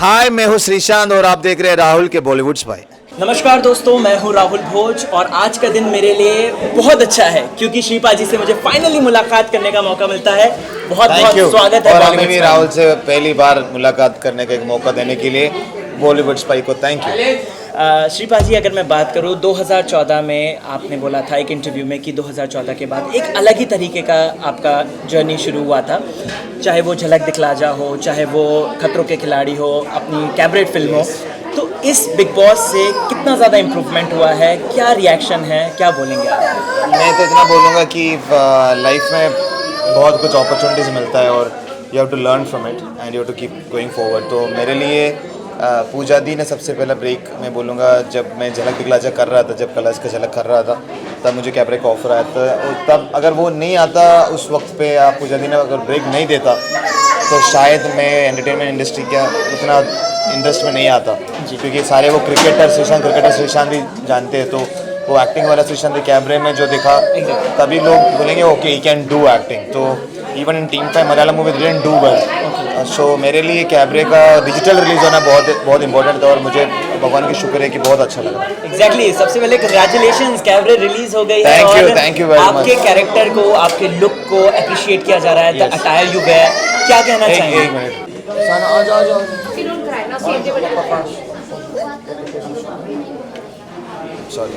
हाय, मैं हूँ श्रीशांत और आप देख रहे हैं राहुल के बॉलीवुड स्पाई। नमस्कार दोस्तों, मैं हूं राहुल भोज और आज का दिन मेरे लिए बहुत अच्छा है क्योंकि श्रीपा जी से मुझे फाइनली मुलाकात करने का मौका मिलता है। बहुत बहुत स्वागत है। और हमें भी राहुल से पहली बार मुलाकात करने का एक मौका देने के लिए बॉलीवुड स्पाई को थैंक यू। श्रीपा जी, अगर मैं बात करूं 2014 में आपने बोला था एक इंटरव्यू में कि 2014 के बाद एक अलग ही तरीके का आपका जर्नी शुरू हुआ था, चाहे वो झलक दिखला जा हो, चाहे वो खतरों के खिलाड़ी हो, अपनी कैबरेट फिल्म हो। तो इस बिग बॉस से कितना ज़्यादा इम्प्रूवमेंट हुआ है, क्या रिएक्शन है, क्या बोलेंगे आप? मैं तो इतना बोलूँगा कि लाइफ में बहुत कुछ अपॉर्चुनिटीज़ मिलता है और you have to learn from it and you have to keep going forward. तो मेरे लिए पूजा दी ने सबसे पहला ब्रेक मैं बोलूँगा, जब मैं झलक दिखला जा कर रहा था, जब कलर्स का झलक कर रहा था, तब मुझे कैबरे का ऑफर आया था। तब अगर वो नहीं आता उस वक्त पे, आप पूजा दी ने अगर ब्रेक नहीं देता तो शायद मैं एंटरटेनमेंट इंडस्ट्री का उतना इंटरेस्ट में नहीं आता, क्योंकि सारे वो क्रिकेटर श्रीशांत ही जानते हैं। तो वो एक्टिंग वाला श्रीशांत कैबरे में जो दिखा, तभी लोग बोलेंगे okay he can do acting. तो even in team 5 Malayalam movie didn't do well. So मेरे लिए कैबरे का डिजिटल रिलीज होना बहुत इंपॉर्टेंट था और मुझे भगवान की शुक्र है कि बहुत अच्छा लगा। एग्जैक्टली सबसे पहले कांग्रेचुलेशंस, कैबरे रिलीज हो गई है। Thank you very much. आपके कैरेक्टर को, आपके लुक को अप्रिशिएट किया जा रहा है। द अटायर यू वेयर, क्या कहना चाहेंगे? एक मिनट सन, आ जाओ। सॉरी,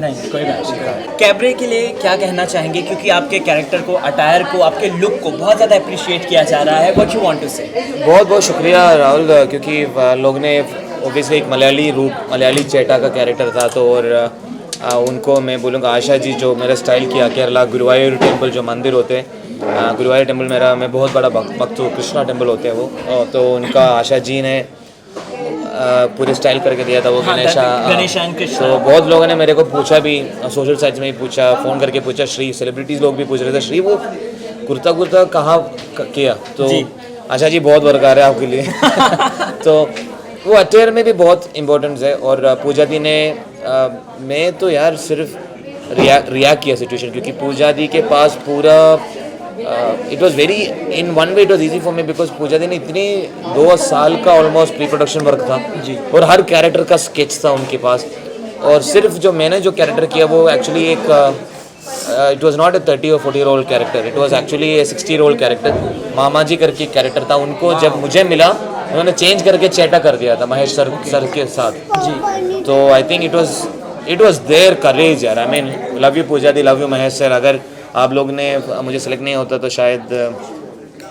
नहीं कोई बात नहीं। कैबरे के लिए क्या कहना चाहेंगे, क्योंकि आपके कैरेक्टर को, अटायर को, आपके लुक को बहुत ज़्यादा अप्रिशिएट किया जा रहा है। व्हाट यू वांट टू से? बहुत बहुत शुक्रिया राहुल, क्योंकि लोग ने ओबियसली एक मलयाली चेटा का कैरेक्टर था, तो और उनको मैं बोलूँगा आशा जी जो मेरा स्टाइल किया, केरला गुरुवायूर टेम्पल जो मंदिर होते हैं, गुरुवायूर टेम्पल मैं बहुत बड़ा भक्त हूँ, कृष्णा टेम्पल होते हैं वो, तो उनका आशा जी ने पूरे स्टाइल करके दिया था वो गणेश एंड कृष्णा। तो बहुत लोगों ने मेरे को पूछा भी, सोशल साइट्स में भी पूछा, फ़ोन करके पूछा, श्री सेलिब्रिटीज़ लोग भी पूछ रहे थे, श्री वो कुर्ता कहाँ किया? तो आशा जी बहुत वर्कार है आपके लिए तो वो अटेयर में भी बहुत इम्पोर्टेंस है। और पूजा दी ने मैं तो यार सिर्फ रिएक्ट किया सिचुएशन, क्योंकि पूजा दी के पास पूरा it was very in one way it was easy for me, because Pooja दी ने इतनी 2 साल का ऑलमोस्ट प्री प्रोडक्शन वर्क था जी, और हर कैरेक्टर का स्केच था उनके पास। और सिर्फ जो मैंने जो कैरेक्टर किया वो एक्चुअली एक इट वॉज नॉट ए 30 और 40 year old character, it was actually a 60 year old character. मामा जी करके कैरेक्टर था, उनको जब मुझे मिला उन्होंने चेंज करके चेटा कर दिया था महेश सर के साथ जी। तो I think it was their courage यार। I mean love you Puja दी, लव यू महेश सर। अगर आप लोग ने मुझे सेलेक्ट नहीं होता तो शायद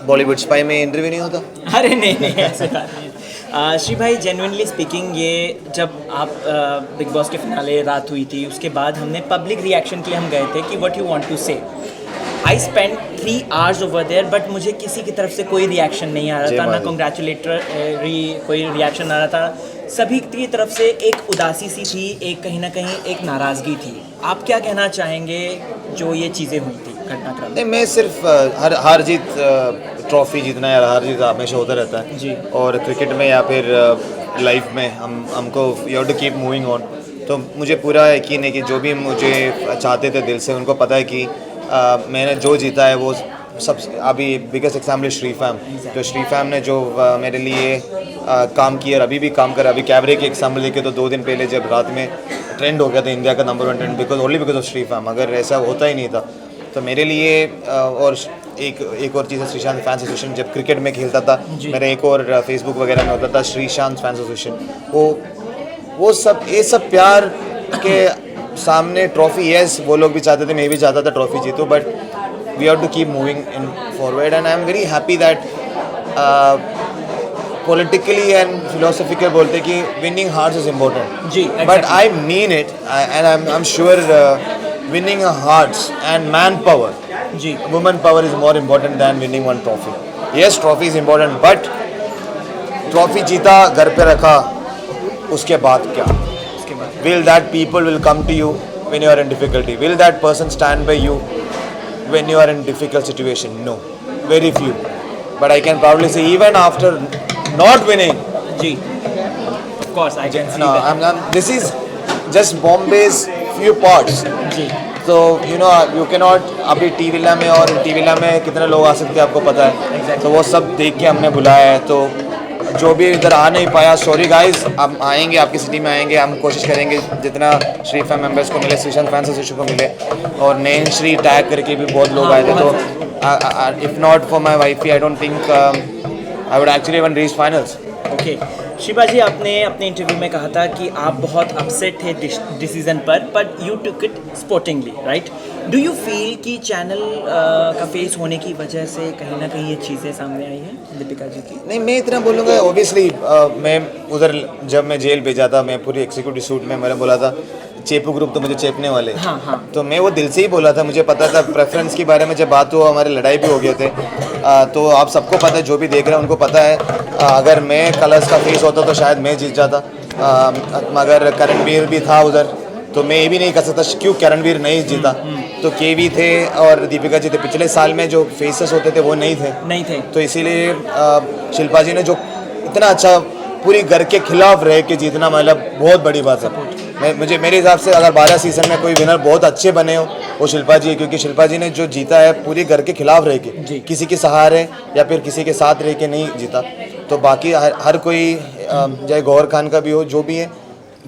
बॉलीवुड स्पाई में इंटरव्यू नहीं होता। अरे नहीं ऐसे बात नहीं। श्री भाई, जेन्युइनली स्पीकिंग, ये जब आप बिग बॉस के फिनाले रात हुई थी, उसके बाद हमने पब्लिक रिएक्शन के लिए हम गए थे कि what you want to say. I spend 3 hours over there, but मुझे किसी की तरफ से कोई रिएक्शन नहीं आ रहा था, ना कॉन्ग्रेचुलेटरी कोई रिएक्शन आ रहा था। सभी की तरफ से एक उदासी सी थी, एक कहीं ना कहीं एक नाराज़गी थी। आप क्या कहना चाहेंगे जो ये चीज़ें हुई थी घटनाक्रम? नहीं, मैं सिर्फ हार जीत, ट्रॉफी जीतना या हार जीत हमेशा होता रहता है जी। और क्रिकेट में या फिर लाइफ में हमको you have to keep moving on. तो मुझे पूरा यकीन है कि जो भी मुझे चाहते थे दिल से, उनको पता है कि मैंने जो जीता है वो सब। अभी बिगेस्ट एग्जाम्पल श्री फैम, जो श्री फैम ने जो मेरे लिए काम किया और अभी भी काम कर। अभी कैबरे की एग्जाम्पल देखे तो 2 दिन पहले जब रात में ट्रेंड हो गया था इंडिया का number 1 trend, only because of Shri fam. अगर ऐसा होता ही नहीं था तो मेरे लिए और एक और चीज़ है, श्रीशांत फैंस एसोसिएशन। जब क्रिकेट में खेलता था मेरा एक और फेसबुक वगैरह में होता था श्रीशांत फैंस एसोसिएशन। वो सब ये सब प्यार के सामने ट्रॉफी, यस वो लोग भी चाहते थे, मैं भी चाहता था ट्रॉफी जीतूँ, but we have to keep moving in forward and I am very happy that politically and philosophical बोलते कि विनिंग हार्ट्स इज इम्पोर्टेंट जी, but I mean it and I am sure winning hearts and man power जी, women power is more important than winning one trophy. Yes trophy is important, but trophy जीता घर पे रखा, उसके बाद क्या? Will that people will come to you when you are in difficulty? Will that person stand by you when you are in difficult situation? No, very few. But I can proudly say, even after not winning, ji, of course I can see no, that. this is just Bombay's few parts. जी, तो you know you can not, अभी T villa में और T villa में कितने लोग आ सकते हैं आपको पता है। Exactly. तो वो सब देख के हमने बुलाया है, तो जो भी इधर आ नहीं पाया, सॉरी गाइस, हम आएंगे, आपकी सिटी में आएंगे, हम कोशिश करेंगे जितना श्री फैन मेंबर्स को मिले, श्रीशांत फैंस एसोसिएशन को मिले, और नैन श्री टैग करके भी बहुत लोग आए थे, तो if not for my wifey I don't think I would actually even reach finals. Okay Shiva ji, आपने अपने इंटरव्यू में कहा था कि आप बहुत अपसेट थे डिसीजन पर, but you took it sportingly, right? Do you feel कि चैनल का फेस होने की वजह से कहीं ना कहीं ये चीज़ें सामने आई हैं दीपिका जी की? नहीं, मैं इतना बोलूँगा, ओबियसली मैं उधर जब मैं जेल भेजा था, मैं पूरी एग्जीक्यूटिव सूट में, मैंने बोला था चेपू ग्रुप तो मुझे चेपने वाले, हाँ। तो मैं वो दिल से ही बोला था, मुझे पता था प्रेफरेंस के बारे में जब बात हुआ, हमारे लड़ाई भी हो गए थे, तो आप सबको पता है, जो भी देख रहे हैं उनको पता है, अगर मैं कलर्स का फेस होता तो शायद मैं जीत जाता, मगर करणवीर भी था उधर, तो मैं ये भी नहीं कह सकता क्यों करणवीर नहीं जीता, तो केवी थे और दीपिका जी थे, पिछले साल में जो फेसेस होते थे वो नहीं थे, तो इसीलिए शिल्पा जी ने जो इतना अच्छा पूरी घर के खिलाफ रह के जीतना, मतलब बहुत बड़ी बात है। मेरे हिसाब से अगर 12 सीजन में कोई विनर बहुत अच्छे बने हो वो शिल्पा जी है, क्योंकि शिल्पा जी ने जो जीता है पूरी घर के खिलाफ रह के, किसी के सहारे या फिर किसी के साथ रह के नहीं जीता, तो बाकी हर कोई चाहे गौहर खान का भी हो, जो भी है,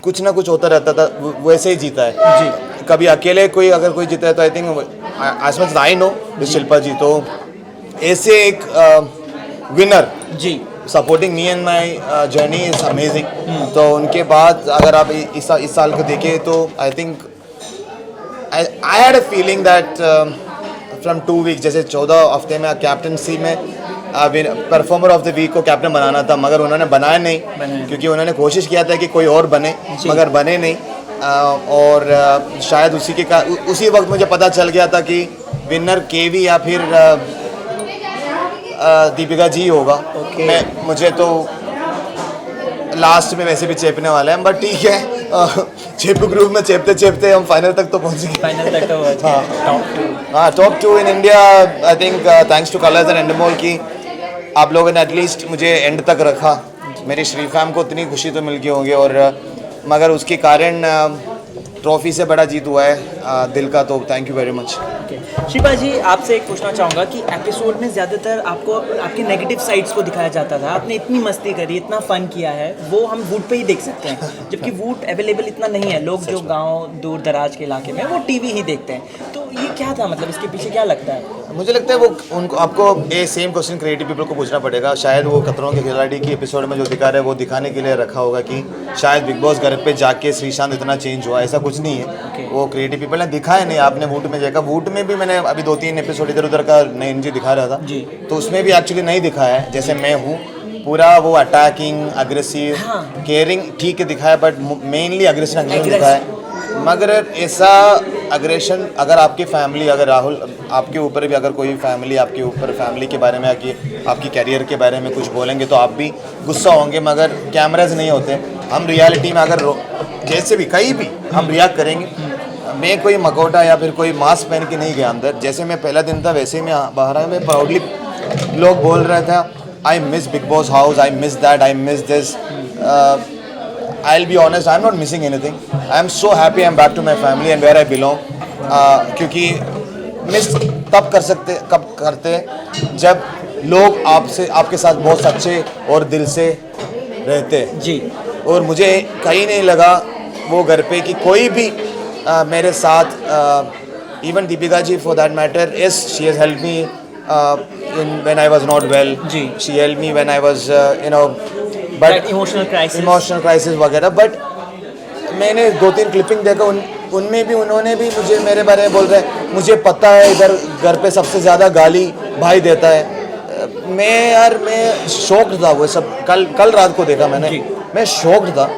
कुछ ना कुछ होता रहता था, वैसे ही जीता है जी। कभी अकेले कोई अगर कोई जीता है तो I think as much I know Shilpa ji, तो ऐसे एक विनर जी supporting me and my journey is amazing. तो उनके बाद अगर आप इस साल को देखें तो I think I had a feeling that from 2 weeks, जैसे 14 हफ्ते में कैप्टनसी में परफॉर्मर ऑफ द वीक को कैप्टन बनाना था, मगर उन्होंने बनाया नहीं, क्योंकि उन्होंने कोशिश किया था कि कोई और बने, मगर बने नहीं, और शायद उसी वक्त मुझे पता चल गया था कि विनर केवी या फिर दीपिका जी होगा। मुझे तो लास्ट में वैसे भी चेपने वाले हैं, बट ठीक है, चेपू ग्रुप में चेपते चेपते हम फाइनल तक तो पहुंच गए। फाइनल तक तो top 2 in India, I think thanks to Colors and Endemol की आप लोगों ने एटलीस्ट मुझे एंड तक रखा। मेरी श्री फैम को इतनी खुशी तो मिल गई होंगी, और मगर उसके कारण ट्रॉफी से बड़ा जीत हुआ है दिल का, तो thank you very much. Shiva ji, आपसे एक पूछना चाहूँगा कि एपिसोड में ज़्यादातर आपको आपकी नेगेटिव साइड्स को दिखाया जाता था, आपने इतनी मस्ती करी, इतना फन किया है, वो हम वूट पे ही देख सकते हैं, जबकि वूट अवेलेबल इतना नहीं है, लोग जो गांव दूर दराज के इलाके में वो टीवी ही देखते हैं, तो ये क्या था, मतलब इसके पीछे क्या लगता है? मुझे लगता है वो उनको आपको ये सेम क्वेश्चन क्रिएटिव पीपल को पूछना पड़ेगा, शायद वो खतरों के खिलाड़ी की एपिसोड में जो दिखा रहे हैं वो दिखाने के लिए रखा होगा कि शायद बिग बॉस घर पे जाके श्रीशांत इतना चेंज हुआ, ऐसा कुछ नहीं है। वो क्रिएटिव पीपल ने दिखाया नहीं, आपने वूट में देखा, वूट में भी मैंने अभी 2-3 एपिसोड इधर उधर का नयन जी दिखा रहा था जी, तो उसमें भी एक्चुअली नहीं दिखाया है जैसे मैं हूँ, पूरा वो अटैकिंग अग्रेसिव केयरिंग ठीक है दिखाया, बट मेनली अग्रेशन दिखाया है, मगर ऐसा अग्रेशन अगर आपकी फैमिली, अगर राहुल आपके ऊपर भी अगर कोई फैमिली आपके ऊपर फैमिली के बारे में आपकी कैरियर के बारे में कुछ बोलेंगे तो आप भी गुस्सा होंगे, मगर कैमराज नहीं होते, हम रियलिटी में अगर जैसे भी कहीं भी हम रिएक्ट करेंगे। मैं कोई मकोटा या फिर कोई मास्क पहन के नहीं गया अंदर, जैसे मैं पहला दिन था वैसे ही मैं बाहर आया, मैं प्राउडली लोग बोल रहे थे I miss Bigg boss house, I miss that, I miss this, I'll be honest, I'm not missing anything. I'm so happy I'm back to my family and where I belong. क्योंकि मिस तब कब करते जब लोग आपके साथ बहुत सच्चे और दिल से रहते हैं जी, और मुझे कहीं नहीं लगा वो घर पे कि कोई भी मेरे साथ, even Deepika ji for that matter, yes she has helped me when I was not well जी, she helped me when I was but emotional crisis वगैरह, बट मैंने 2-3 क्लिपिंग देखा, उनमें भी उन्होंने भी मुझे मेरे बारे में बोल रहे हैं, मुझे पता है इधर घर पे सबसे ज़्यादा गाली भाई देता है। मैं शॉक्ड था, वो सब कल रात को देखा मैंने, मैं शॉक्ड था,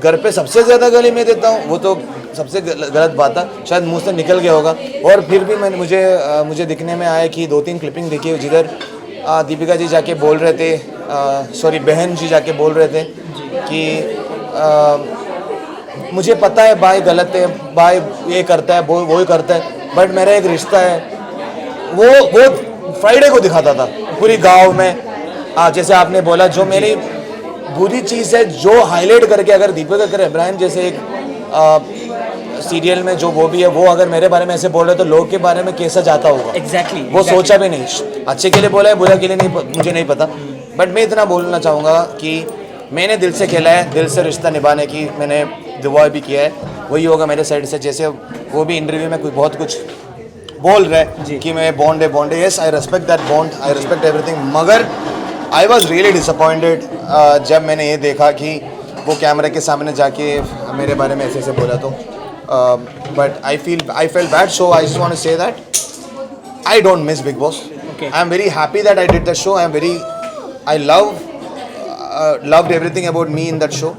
घर पे सबसे ज़्यादा गाली मैं देता हूँ, वो तो सबसे गलत बात था, शायद मुँह से निकल गया होगा, और फिर भी मुझे दिखने में आया कि 2-3 क्लिपिंग देखी जिधर दीपिका जी जाके बोल रहे थे, सॉरी बहन जी जाके बोल रहे थे कि मुझे पता है भाई गलत है, भाई ये करता है वो ही करता है, बट मेरा एक रिश्ता है, वो फ्राइडे को दिखाता था पूरी गांव में। जैसे आपने बोला, जो मेरी बुरी चीज़ है जो हाईलाइट करके अगर दीपिका इब्राहिम जैसे एक सीरियल में जो वो भी है, वो अगर मेरे बारे में ऐसे बोल रहे तो लोग के बारे में कैसा जाता होगा। एग्जैक्टली वो सोचा भी नहीं, अच्छे के लिए बोला है बुरा के लिए नहीं, मुझे नहीं पता, बट मैं इतना बोलना चाहूँगा कि मैंने दिल से खेला है, दिल से रिश्ता निभाने की मैंने दुआ भी किया है, वही होगा मेरे साइड से। जैसे वो भी इंटरव्यू में कोई बहुत कुछ बोल रहा है कि मैं बॉन्ड है, yes I respect that bond, I respect everything, मगर आई वॉज रियली डिसअपॉइंटेड जब मैंने ये देखा कि वो कैमरे के सामने जाके मेरे बारे में ऐसे बोला। तो but I felt bad, so I just want to say that I don't miss Bigg Boss. I am very happy that I did that show, I loved everything about me in that show,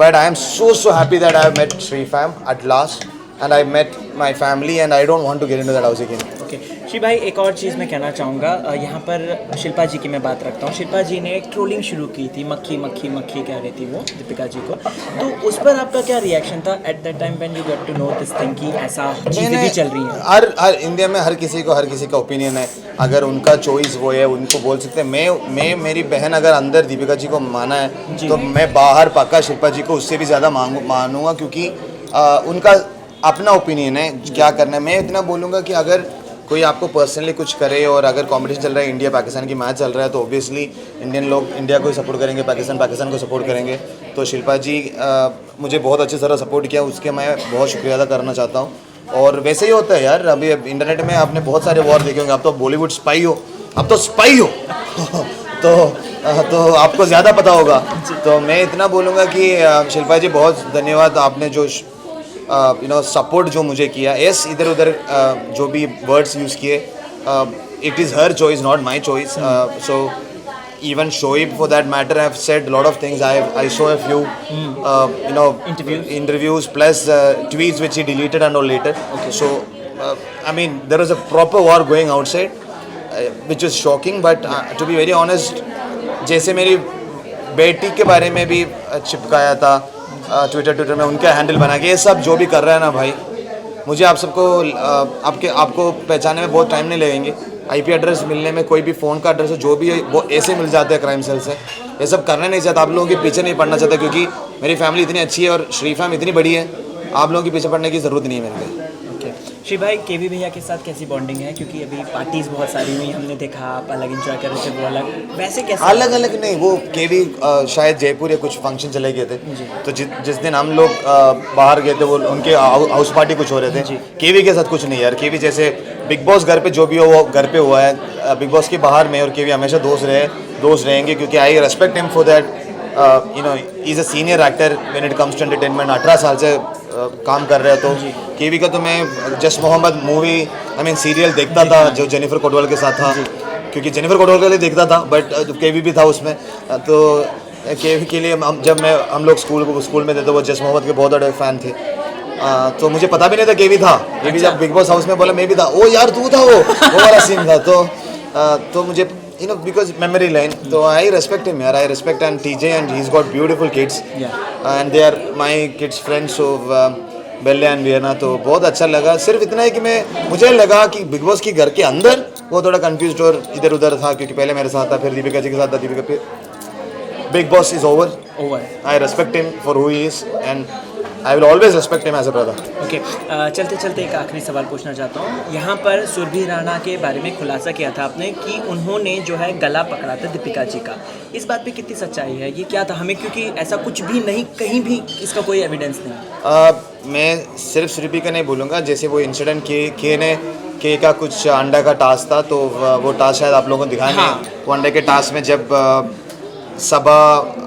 but I am so happy that I have met Sri Fam at last, and I met my family, and I don't want to get into that house again. Okay Shri भाई, एक और चीज़ मैं कहना चाहूँगा, यहाँ पर शिल्पा जी की मैं बात रखता हूँ। शिल्पा जी ने एक ट्रोलिंग शुरू की थी, मक्खी मक्खी मक्खी कह रही थी वो दीपिका जी को, तो उस पर आपका क्या रिएक्शन था at that time when you get to know this thing कि ऐसा चीज़ें भी चल रही हैं? हर इंडिया में हर किसी का ओपिनियन है, अगर उनका चॉइस वो है उनको बोल सकते हैं। मैं मेरी बहन अगर अंदर दीपिका जी को माना है तो मैं बाहर पक्का शिल्पा जी को उससे भी ज़्यादा मानूंगा, क्योंकि उनका अपना ओपिनियन है क्या करना है। मैं इतना बोलूँगा कि अगर कोई आपको पर्सनली कुछ करे और अगर कंपटीशन चल रहा है, इंडिया पाकिस्तान की मैच चल रहा है, तो ऑब्वियसली इंडियन लोग इंडिया को सपोर्ट करेंगे, पाकिस्तान को सपोर्ट करेंगे। तो शिल्पा जी मुझे बहुत अच्छी तरह सपोर्ट किया, उसके मैं बहुत शुक्रिया अदा करना चाहता हूँ। और वैसे ही होता है यार, अभी इंटरनेट में आपने बहुत सारे वॉर देखे होंगे, आप तो बॉलीवुड स्पाई हो, अब तो स्पाई हो तो आपको ज़्यादा पता होगा। तो मैं इतना बोलूँगा कि शिल्पा जी बहुत धन्यवाद, आपने जो सपोर्ट जो मुझे किया। यस, इधर उधर जो भी वर्ड्स यूज़ किए, it is her choice not my choice. So even Shoaib for that matter have said a lot of things. I saw a few interviews plus tweets which he deleted and all later. Okay. So I mean there was a proper war going outside, which was shocking, but to be very honest, जैसे मेरी बेटी के बारे में भी चिपकाया था Twitter में, उनका हैंडल बना के, ये सब जो भी कर रहा है ना भाई, मुझे आप सबको आपको पहचानने में बहुत टाइम नहीं लगेंगे। आईपी एड्रेस मिलने में, कोई भी फ़ोन का एड्रेस जो भी है वो ऐसे मिल जाते हैं क्राइम सेल से। ये सब करना नहीं चाहता, आप लोगों के पीछे नहीं पड़ना चाहता, क्योंकि मेरी फैमिली इतनी अच्छी है और श्री फैम इतनी बड़ी है, आप लोगों के पीछे पड़ने की ज़रूरत नहीं है मेरे लिए। ओके श्री भाई, केवी भैया के साथ कैसी बॉन्डिंग है? क्योंकि अभी पार्टीज बहुत सारी हुई, हमने देखा आप अलग एंजॉय कर रहे थे, वो अलग, वैसे कैसे? अलग नहीं, वो केवी शायद जयपुर या कुछ फंक्शन चले गए थे, तो जिस दिन हम लोग बाहर गए थे वो उनके हाउस पार्टी कुछ हो रहे थे। केवी के साथ कुछ नहीं यार, केवी जैसे बिग बॉस घर पे जो भी हो वो घर पे हुआ है, बिग बॉस के बाहर में और केवी हमेशा दोस्त रहेंगे, क्योंकि I respect him for that. Is a senior actor when it comes to entertainment, 18 साल से काम कर रहे हैं। तो केवी का तो मैं जस्ट मोहम्मद मूवी सीरियल देखता था जो जेनिफर कोटवाल के साथ था, क्योंकि जेनिफर कोटवाल के लिए देखता था, बट केवी भी था उसमें। तो केवी के लिए जब हम लोग स्कूल में थे तो वो जस्ट मोहम्मद के बहुत बड़े फ़ैन थे। तो मुझे पता भी नहीं था केवी था, केवी जब बिग बॉस हाउस में बोला मैं भी था, ओ यार तू था, वो वाला सीन था। तो मुझे because memory lane, so I respect him, I respect and TJ, and he's got beautiful kids, and they are my kids friends of Bella and Vienna। तो बहुत अच्छा लगा। सिर्फ इतना है कि मुझे लगा कि बिग बॉस की घर के अंदर वो थोड़ा कंफ्यूज और इधर उधर था, क्योंकि पहले मेरे साथ था, फिर दीपिका जी के साथ था, दीपिका फिर Bigg Boss is over. I respect him for who he is and I will always respect him as a brother. Okay, चलते चलते एक आखिरी सवाल पूछना चाहता हूँ। यहाँ पर सुरभि राणा के बारे में खुलासा किया था आपने कि उन्होंने जो है गला पकड़ा था दीपिका जी का, इस बात पे कितनी सच्चाई है? ये क्या था? हमें क्योंकि ऐसा कुछ भी नहीं, कहीं भी इसका कोई एविडेंस नहीं। मैं सिर्फ सुरभि का नहीं बोलूँगा, जैसे वो इंसिडेंट के का कुछ अंडा का टास्क था, तो वो टास्क शायद आप लोगों को दिखाया नहीं। वो अंडे के टास्क में जब सबा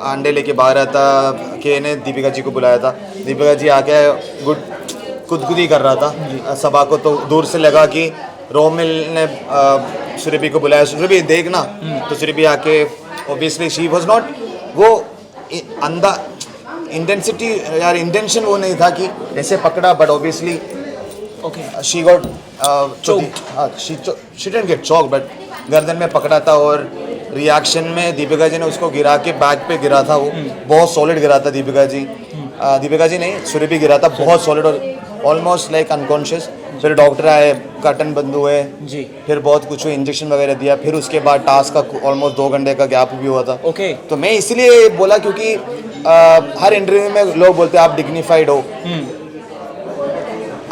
अंडे लेके बाहर आता, के ने दीपिका जी को बुलाया था, दीपिका जी आके खुदकुदी कर रहा था सबा को, तो दूर से लगा कि रोमिल ने सुरभि को बुलाया, सुरभि देखना, तो सुरभि आके ऑब्वियसली शी वाज नॉट, वो अंधा इंटेंसिटी यार, इंटेंशन वो नहीं था कि ऐसे पकड़ा, but obviously she got choked, she didn't get choked, but गर्दन में पकड़ा था। और रिएक्शन में दीपिका जी ने उसको गिरा के बैक पे गिरा था, वो बहुत सॉलिड गिरा था दीपिका जी नहीं, सुरभि गिरा था बहुत सॉलिड और ऑलमोस्ट लाइक अनकॉन्शियस। फिर डॉक्टर आए, कर्टन बंद हुए जी, फिर बहुत कुछ इंजेक्शन वगैरह दिया, फिर उसके बाद टास्क का ऑलमोस्ट 2 घंटे का गैप भी हुआ था। तो मैं इसलिए बोला क्योंकि हर इंटरव्यू में लोग बोलते हैं आप डिग्निफाइड हो,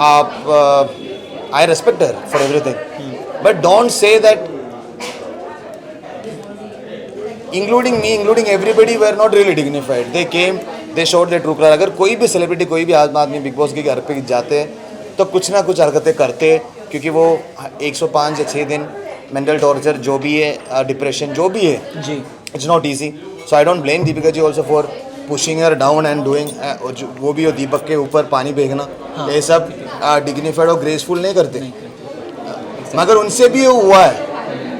आप आई respect her for everything, but don't say that including me, including everybody were not really dignified. They came, they showed they true colour. अगर कोई भी सेलिब्रिटी, कोई भी आदमी बिग बॉस के घर पे जाते हैं तो कुछ ना कुछ हरकतें करते, क्योंकि वो 105 या 6 दिन मेंटल टॉर्चर जो भी है, डिप्रेशन जो भी है, जी it's not easy. So I don't blame Deepika ji also for pushing her down and doing. वो भी हो दीपक के ऊपर पानी फेंकना, ये सब डिग्निफाइड और ग्रेसफुल नहीं करते. मगर उनसे भी हुआ है.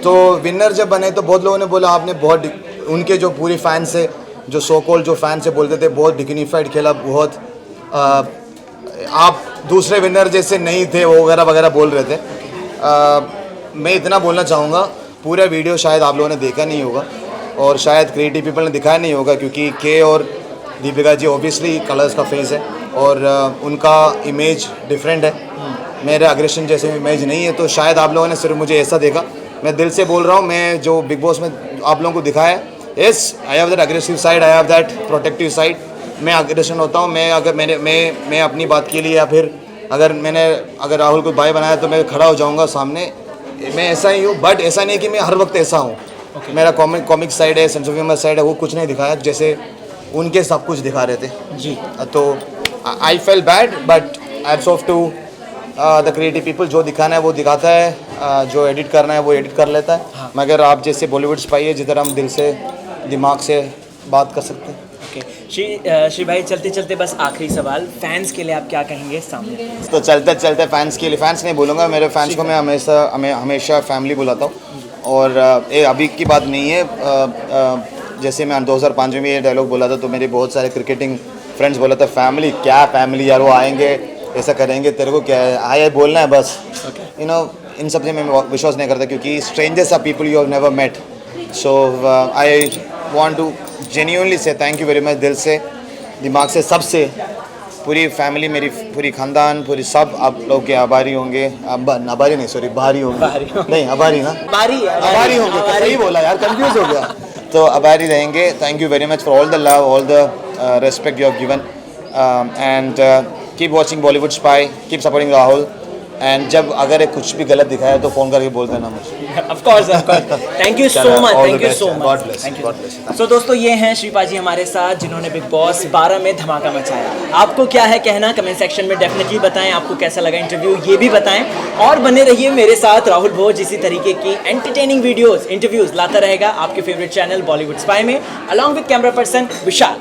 तो विनर जब बने तो बहुत लोगों ने बोला आपने बहुत, उनके जो पूरे फैंस है, जो सो कॉल्ड जो फैंस है, बोलते थे बहुत डिग्निफाइड खेला, बहुत आप दूसरे विनर जैसे नहीं थे, वो वगैरह वगैरह बोल रहे थे. मैं इतना बोलना चाहूँगा, पूरा वीडियो शायद आप लोगों ने देखा नहीं होगा और शायद क्रिएटिव पीपल ने दिखाया नहीं होगा, क्योंकि के और दीपिका जी ऑब्वियसली कलर्स का फेस है और उनका इमेज डिफरेंट है. मेरे अग्रेशन जैसे इमेज नहीं है, तो शायद आप लोगों ने सिर्फ मुझे ऐसा देखा. मैं दिल से बोल रहा हूँ, मैं जो बिग बॉस में आप लोगों को दिखाया है, yes I have that aggressive side, I have that protective side. मैं अग्रेशन होता हूँ. मैं अगर मैं अपनी बात के लिए, या फिर अगर राहुल को भाई बनाया तो मैं खड़ा हो जाऊँगा सामने. मैं ऐसा ही हूँ, बट ऐसा नहीं कि मैं हर वक्त ऐसा हूँ. मेरा कॉमिक साइड है, सेंस ऑफ ह्यूमर साइड है, वो कुछ नहीं दिखाया जैसे उनके सब कुछ दिखा रहे थे. जी तो I felt bad, but hats off to the creative people. जो दिखाना है वो दिखाता है, जो एडिट करना है वो एडिट कर लेता है. हाँ. मगर आप जैसे बॉलीवुड स्पाई है, जिधर हम दिल से दिमाग से बात कर सकते हैं. ओके श्री भाई, चलते चलते बस आखिरी सवाल, फैंस के लिए आप क्या कहेंगे सामने? तो चलते चलते फैंस के लिए, फैंस नहीं बोलूँगा, मेरे फैंस को मैं हमेशा फैमिली बुलाता हूँ. और ये अभी की बात नहीं है. जैसे मैं 2005 में ये डायलॉग बोला था तो मेरे बहुत सारे क्रिकेटिंग फ्रेंड्स बोला था, फैमिली क्या फैमिली यार, वो आएंगे ऐसा करेंगे, तेरे को क्या है, आए बोलना है बस. यू नो, इन सब से मैं विश्वास नहीं करता, क्योंकि strangers are people you have never met. So I want to genuinely say thank you very much, दिल से, दिमाग से, सबसे, पूरी फैमिली, मेरी पूरी खानदान, पूरी सब आप लोग के आभारी होंगे. आभारी नहीं, सॉरी, भारी होंगे. नहीं, आभारी ना, आभारी होंगे. सही बोला यार, कंफ्यूज हो गया. तो आभारी रहेंगे. Thank you very much for all the love, all the respect you have given. And keep watching Bollywood spy, keep supporting Rahul. And जब अगर कुछ भी गलत दिखाया तो फ़ोन करके बोल देना मुझे. Of course. Thank you so much. Thank you so much. God bless. Thank you. God bless. So दोस्तों, ये हैं श्रीपा जी हमारे साथ, जिन्होंने बिग बॉस 12 में धमाका मचाया. आपको क्या है कहना, कमेंट सेक्शन में डेफिनेटली बताएं. आपको कैसा लगा इंटरव्यू, ये भी बताएं. और बने रहिए मेरे साथ. राहुल भोज इसी तरीके की एंटरटेनिंग वीडियोस, इंटरव्यूज लाता रहेगा आपके फेवरेट चैनल बॉलीवुड स्पाई में, along with camera person Vishal.